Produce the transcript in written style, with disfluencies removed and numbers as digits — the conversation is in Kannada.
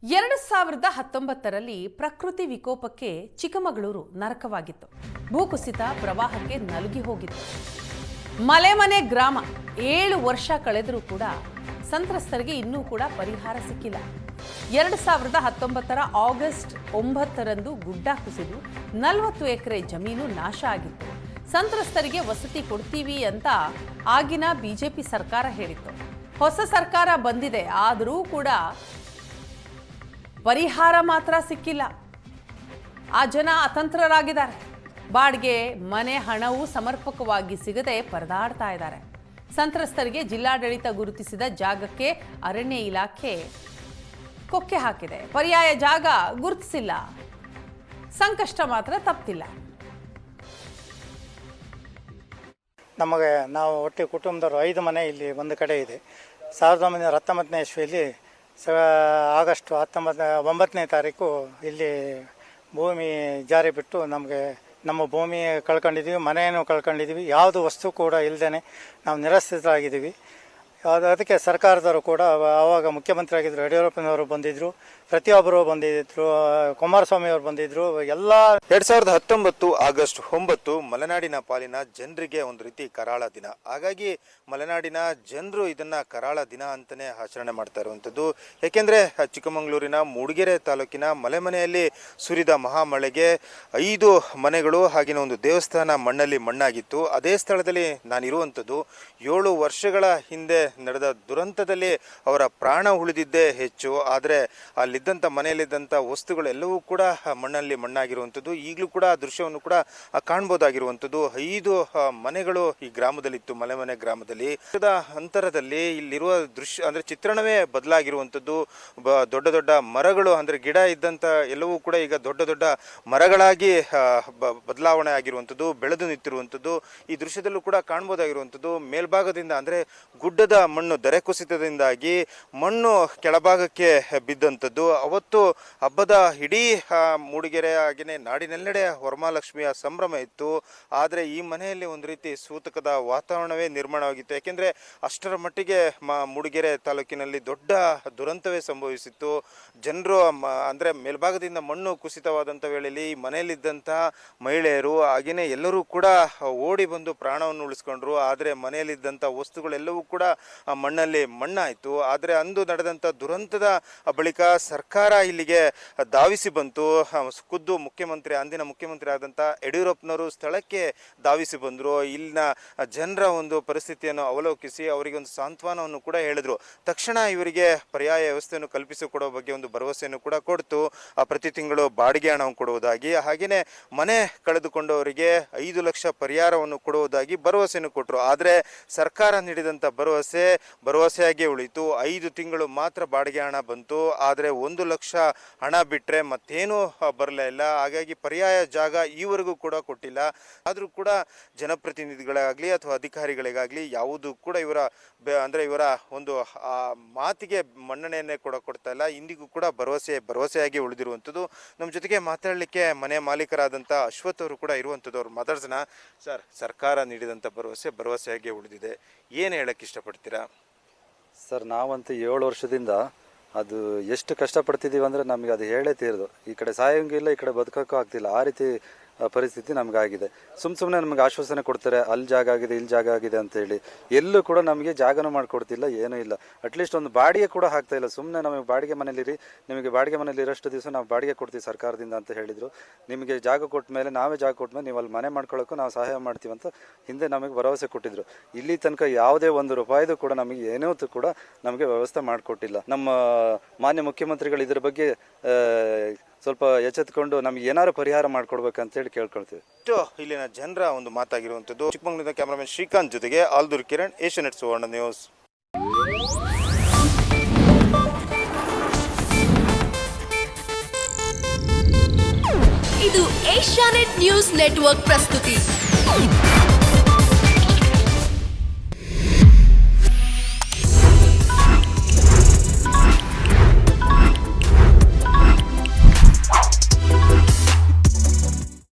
2019ರಲ್ಲಿ ಪ್ರಕೃತಿ ವಿಕೋಪಕ್ಕೆ ಚಿಕ್ಕಮಗಳೂರು ನರಕವಾಗಿತ್ತು. ಭೂಕುಸಿತ ಪ್ರವಾಹಕ್ಕೆ ನಲುಗಿ ಹೋಗಿತ್ತು. ಮಲೆಮನೆ ಗ್ರಾಮ 7 ವರ್ಷ ಕಳೆದರೂ ಕೂಡ ಸಂತ್ರಸ್ತರಿಗೆ ಇನ್ನೂ ಕೂಡ ಪರಿಹಾರ ಸಿಕ್ಕಿಲ್ಲ. 2019ರ ಆಗಸ್ಟ್ 9ರಂದು ಗುಡ್ಡ ಕುಸಿದು 40 ಎಕರೆ ಜಮೀನು ನಾಶ ಆಗಿತ್ತು. ಸಂತ್ರಸ್ತರಿಗೆ ವಸತಿ ಕೊಡ್ತೀವಿ ಅಂತ ಆಗಿನ ಬಿಜೆಪಿ ಸರ್ಕಾರ ಹೇಳಿತ್ತು. ಹೊಸ ಸರ್ಕಾರ ಬಂದಿದೆ, ಆದರೂ ಕೂಡ ಪರಿಹಾರ ಮಾತ್ರ ಸಿಕ್ಕಿಲ್ಲ. ಆ ಜನ ಅತಂತ್ರರಾಗಿದ್ದಾರೆ. ಬಾಡಿಗೆ ಮನೆ ಹಣವೂ ಸಮರ್ಪಕವಾಗಿ ಸಿಗದೆ ಪರದಾಡ್ತಾ ಇದ್ದಾರೆ. ಸಂತ್ರಸ್ತರಿಗೆ ಜಿಲ್ಲಾಡಳಿತ ಗುರುತಿಸಿದ ಜಾಗಕ್ಕೆ ಅರಣ್ಯ ಇಲಾಖೆ ಕೊಕ್ಕೆ ಹಾಕಿದೆ. ಪರ್ಯಾಯ ಜಾಗ ಗುರುತಿಸಿಲ್ಲ. ಸಂಕಷ್ಟ ಮಾತ್ರ ತಪ್ಪಿಲ್ಲ. ನಮಗೆ ನಾವು ಒಟ್ಟು ಕುಟುಂಬದವರು 5 ಮನೆ ಇಲ್ಲಿ ಒಂದು ಕಡೆ ಇದೆ. 1919ನೇ ಇಸ್ವಿಯಲ್ಲಿ ಆಗಸ್ಟ್ 9ನೇ ತಾರೀಕು ಇಲ್ಲಿ ಭೂಮಿ ಜಾರಿ ಬಿಟ್ಟು ನಮಗೆ ನಮ್ಮ ಭೂಮಿ ಕಳ್ಕೊಂಡಿದ್ದೀವಿ, ಮನೆಯನ್ನು ಕಳ್ಕೊಂಡಿದ್ದೀವಿ. ಯಾವುದು ವಸ್ತು ಕೂಡ ಇಲ್ಲದೇ ನಾವು ನಿರಾಶ್ರಿತರಾಗಿದ್ದೀವಿ. ಅದಕ್ಕೆ ಸರ್ಕಾರದವರು ಕೂಡ ಆವಾಗ ಮುಖ್ಯಮಂತ್ರಿ ಆಗಿದ್ದರು, ಯಡಿಯೂರಪ್ಪನವರು ಬಂದಿದ್ದರು, ಪ್ರತಿಯೊಬ್ಬರು ಬಂದಿದ್ದರು, ಕುಮಾರಸ್ವಾಮಿ ಅವರು ಬಂದಿದ್ದರು. ಎಲ್ಲ 2019 ಆಗಸ್ಟ್ 9 ಮಲೆನಾಡಿನ ಪಾಲಿನ ಜನರಿಗೆ ಒಂದು ರೀತಿ ಕರಾಳ ದಿನ. ಹಾಗಾಗಿ ಮಲೆನಾಡಿನ ಜನರು ಇದನ್ನ ಕರಾಳ ದಿನ ಅಂತಾನೆ ಆಚರಣೆ ಮಾಡ್ತಾ ಇರುವಂಥದ್ದು. ಯಾಕೆಂದ್ರೆ ಚಿಕ್ಕಮಗಳೂರಿನ ಮೂಡಿಗೆರೆ ತಾಲೂಕಿನ ಮಲೆಮನೆಯಲ್ಲಿ ಸುರಿದ ಮಹಾಮಳೆಗೆ 5 ಮನೆಗಳು ಹಾಗೆಯೇ ಒಂದು ದೇವಸ್ಥಾನ ಮಣ್ಣಲ್ಲಿ ಮಣ್ಣಾಗಿತ್ತು. ಅದೇ ಸ್ಥಳದಲ್ಲಿ ನಾನಿರುವಂಥದ್ದು. 7 ವರ್ಷಗಳ ಹಿಂದೆ ನಡೆದ ದುರಂತದಲ್ಲಿ ಅವರ ಪ್ರಾಣ ಉಳಿದಿದ್ದೇ ಹೆಚ್ಚು. ಆದರೆ ಅಲ್ಲಿದ್ದಂಥ ಮನೆಯಲ್ಲಿದ್ದಂಥ ವಸ್ತುಗಳೆಲ್ಲವೂ ಕೂಡ ಮಣ್ಣಲ್ಲಿ ಮಣ್ಣಾಗಿರುವಂಥದ್ದು. ಈಗಲೂ ಕೂಡ ಆ ದೃಶ್ಯವನ್ನು ಕೂಡ ಕಾಣ್ಬೋದಾಗಿರುವಂಥದ್ದು. 5 ಮನೆಗಳು ಈ ಗ್ರಾಮದಲ್ಲಿತ್ತು, ಮಲೆಮನೆ ಗ್ರಾಮದಲ್ಲಿ. ಅಂತರದಲ್ಲಿ ಇಲ್ಲಿರುವ ದೃಶ್ಯ ಅಂದ್ರೆ ಚಿತ್ರಣವೇ ಬದಲಾಗಿರುವಂಥದ್ದು. ದೊಡ್ಡ ದೊಡ್ಡ ಮರಗಳು ಅಂದ್ರೆ ಗಿಡ ಇದ್ದಂಥ ಎಲ್ಲವೂ ಕೂಡ ಈಗ ದೊಡ್ಡ ದೊಡ್ಡ ಮರಗಳಾಗಿ ಬದಲಾವಣೆ ಆಗಿರುವಂಥದ್ದು, ಬೆಳೆದು ನಿಂತಿರುವಂಥದ್ದು ಈ ದೃಶ್ಯದಲ್ಲೂ ಕೂಡ ಕಾಣ್ಬೋದಾಗಿರುವಂಥದ್ದು. ಮೇಲ್ಭಾಗದಿಂದ ಅಂದ್ರೆ ಗುಡ್ಡದ ಮಣ್ಣು ದರೆ ಕುಸಿತದಿಂದಾಗಿ ಮಣ್ಣು ಕೆಳಭಾಗಕ್ಕೆ ಬಿದ್ದಂಥದ್ದು. ಅವತ್ತು ಹಬ್ಬದ ಇಡೀ ಮೂಡಿಗೆರೆ ಹಾಗೆಯೇ ನಾಡಿನೆಲ್ಲೆಡೆ ವರಮಹಾಲಕ್ಷ್ಮಿಯ ಸಂಭ್ರಮ ಇತ್ತು. ಆದರೆ ಈ ಮನೆಯಲ್ಲಿ ಒಂದು ರೀತಿ ಸೂತಕದ ವಾತಾವರಣವೇ ನಿರ್ಮಾಣವಾಗಿತ್ತು. ಯಾಕೆಂದ್ರೆ ಅಷ್ಟರ ಮಟ್ಟಿಗೆ ಮೂಡಿಗೆರೆ ತಾಲೂಕಿನಲ್ಲಿ ದೊಡ್ಡ ದುರಂತವೇ ಸಂಭವಿಸಿತ್ತು. ಜನರು ಅಂದ್ರೆ ಮೇಲ್ಭಾಗದಿಂದ ಮಣ್ಣು ಕುಸಿತವಾದಂಥ ವೇಳೆಯಲ್ಲಿ ಮನೆಯಲ್ಲಿದ್ದಂತಹ ಮಹಿಳೆಯರು ಹಾಗೆಯೇ ಎಲ್ಲರೂ ಕೂಡ ಓಡಿ ಬಂದು ಪ್ರಾಣವನ್ನು ಉಳಿಸ್ಕೊಂಡ್ರು. ಆದರೆ ಮನೆಯಲ್ಲಿದ್ದಂಥ ವಸ್ತುಗಳೆಲ್ಲವೂ ಕೂಡ ಮಣ್ಣಲ್ಲಿ ಮಣ್ಣಾಯಿತು. ಆದರೆ ಅಂದು ನಡೆದಂಥ ದುರಂತದ ಬಳಿಕ ಸರ್ಕಾರ ಇಲ್ಲಿಗೆ ಧಾವಿಸಿ ಬಂತು. ಖುದ್ದು ಮುಖ್ಯಮಂತ್ರಿ, ಅಂದಿನ ಮುಖ್ಯಮಂತ್ರಿ ಆದಂಥ ಯಡಿಯೂರಪ್ಪನವರು ಸ್ಥಳಕ್ಕೆ ಧಾವಿಸಿ ಬಂದರು. ಇಲ್ಲಿನ ಜನರ ಒಂದು ಪರಿಸ್ಥಿತಿಯನ್ನು ಅವಲೋಕಿಸಿ ಅವರಿಗೆ ಒಂದು ಸಾಂತ್ವನವನ್ನು ಕೂಡ ಹೇಳಿದ್ರು. ತಕ್ಷಣ ಇವರಿಗೆ ಪರ್ಯಾಯ ವ್ಯವಸ್ಥೆಯನ್ನು ಕಲ್ಪಿಸಿಕೊಡುವ ಬಗ್ಗೆ ಒಂದು ಭರವಸೆಯನ್ನು ಕೂಡ ಕೊಡ್ತು. ಪ್ರತಿ ತಿಂಗಳು ಬಾಡಿಗೆ ಹಣವನ್ನು ಕೊಡುವುದಾಗಿ, ಹಾಗೆಯೇ ಮನೆ ಕಳೆದುಕೊಂಡವರಿಗೆ 5 ಲಕ್ಷ ಪರಿಹಾರವನ್ನು ಕೊಡುವುದಾಗಿ ಭರವಸೆಯನ್ನು ಕೊಟ್ಟರು. ಆದರೆ ಸರ್ಕಾರ ನೀಡಿದಂಥ ಭರವಸೆಯಾಗಿ ಉಳಿತು. 5 ತಿಂಗಳು ಮಾತ್ರ ಬಾಡಿಗೆ ಹಣ ಬಂತು. ಆದರೆ 1 ಲಕ್ಷ ಹಣ ಬಿಟ್ಟರೆ ಮತ್ತೇನೂ ಬರಲೇ ಇಲ್ಲ. ಹಾಗಾಗಿ ಪರ್ಯಾಯ ಜಾಗ ಈವರೆಗೂ ಕೂಡ ಕೊಟ್ಟಿಲ್ಲ. ಆದರೂ ಕೂಡ ಜನಪ್ರತಿನಿಧಿಗಳಾಗಲಿ ಅಥವಾ ಅಧಿಕಾರಿಗಳಿಗಾಗಲಿ ಯಾವುದು ಕೂಡ ಇವರ ಒಂದು ಮಾತಿಗೆ ಮನ್ನಣೆಯನ್ನೇ ಕೂಡ ಕೊಡ್ತಾ ಇಲ್ಲ. ಇಂದಿಗೂ ಕೂಡ ಭರವಸೆಯಾಗಿ ಉಳಿದಿರುವಂಥದ್ದು. ನಮ್ಮ ಜೊತೆಗೆ ಮಾತಾಡಲಿಕ್ಕೆ ಮನೆ ಮಾಲೀಕರಾದಂಥ ಅಶ್ವಥ್ ಅವರು ಕೂಡ ಇರುವಂಥದ್ದು. ಅವ್ರು ಮಾತಾಡ್ಸೋಣ. ಸರ್, ಸರ್ಕಾರ ನೀಡಿದಂಥ ಭರವಸೆಯಾಗಿ ಉಳಿದಿದೆ, ಏನು ಹೇಳಕ್ಕೆ ಇಷ್ಟಪಡ್ತೀರಾ? ಸರ್, ನಾವಂತೂ 7 ವರ್ಷದಿಂದ ಅದು ಎಷ್ಟು ಕಷ್ಟಪಡ್ತಿದ್ದೀವಿ ಅಂದರೆ ನಮಗೆ ಅದು ಹೇಳೇ ತೀರದು. ಈ ಕಡೆ ಸಾಯೋಂಗಿಲ್ಲ, ಈ ಕಡೆ ಬದುಕೋಕ್ಕೂ ಆಗ್ತಿಲ್ಲ. ಆ ರೀತಿ ಪರಿಸ್ಥಿತಿ ನಮಗಾಗಿದೆ. ಸುಮ್ಮನೆ ನಮಗೆ ಆಶ್ವಾಸನೆ ಕೊಡ್ತಾರೆ, ಅಲ್ಲಿ ಜಾಗ ಆಗಿದೆ, ಇಲ್ಲಿ ಜಾಗ ಆಗಿದೆ ಅಂತ ಹೇಳಿ. ಎಲ್ಲೂ ಕೂಡ ನಮಗೆ ಜಾಗನೂ ಮಾಡಿಕೊಡ್ತಿಲ್ಲ, ಏನೂ ಇಲ್ಲ. ಅಟ್ಲೀಸ್ಟ್ ಒಂದು ಬಾಡಿಗೆ ಕೂಡ ಹಾಕ್ತಾ ಇಲ್ಲ. ಸುಮ್ಮನೆ ನಮಗೆ ಬಾಡಿಗೆ ಮನೇಲಿರಿ, ನಿಮಗೆ ಬಾಡಿಗೆ ಮನೇಲಿ ಇರೋಷ್ಟು ದಿವಸ ನಾವು ಬಾಡಿಗೆ ಕೊಡ್ತೀವಿ ಸರ್ಕಾರದಿಂದ ಅಂತ ಹೇಳಿದರು. ನಿಮಗೆ ಜಾಗ ಕೊಟ್ಟ ಮೇಲೆ, ನಾವೇ ಜಾಗ ಕೊಟ್ಟ ಮೇಲೆ ನೀವು ಅಲ್ಲಿ ಮನೆ ಮಾಡ್ಕೊಳ್ಳೋಕ್ಕೂ ನಾವು ಸಹಾಯ ಮಾಡ್ತೀವಿ ಅಂತ ಹಿಂದೆ ನಮಗೆ ಭರವಸೆ ಕೊಟ್ಟಿದ್ರು. ಇಲ್ಲಿ ತನಕ ಯಾವುದೇ 1 ರೂಪಾಯಿದು ಕೂಡ ನಮಗೆ ಏನೂ ಕೂಡ ನಮಗೆ ವ್ಯವಸ್ಥೆ ಮಾಡಿಕೊಟ್ಟಿಲ್ಲ. ನಮ್ಮ ಮಾನ್ಯ ಮುಖ್ಯಮಂತ್ರಿಗಳು ಇದ್ರ ಬಗ್ಗೆ ಸ್ವಲ್ಪ ಎಚ್ಚೆತ್ಕೊಂಡು ನಮ್ಗೆ ಏನಾದ್ರು ಪರಿಹಾರ ಮಾಡ್ಕೊಡ್ಬೇಕಂತೇಳಿ ಕೇಳ್ಕೊಳ್ತೀವಿ. ಇಲ್ಲಿನ ಜನರ ಒಂದು ಮಾತಾಗಿರುವಂಥದ್ದು. ಚಿಕ್ಕಮಗಳೂರಿನ ಕ್ಯಾಮರಾಮನ್ ಶ್ರೀಕಾಂತ್ ಜೊತೆಗೆ ಆಲ್ದೂರ್ ಕಿರಣ್, ಏಷ್ಯಾನೆಟ್ ಸುವರ್ಣ ನ್ಯೂಸ್. ಇದು ಏಷ್ಯಾನೆಟ್ ನ್ಯೂಸ್ ನೆಟ್ವರ್ಕ್ ಪ್ರಸ್ತುತಿ.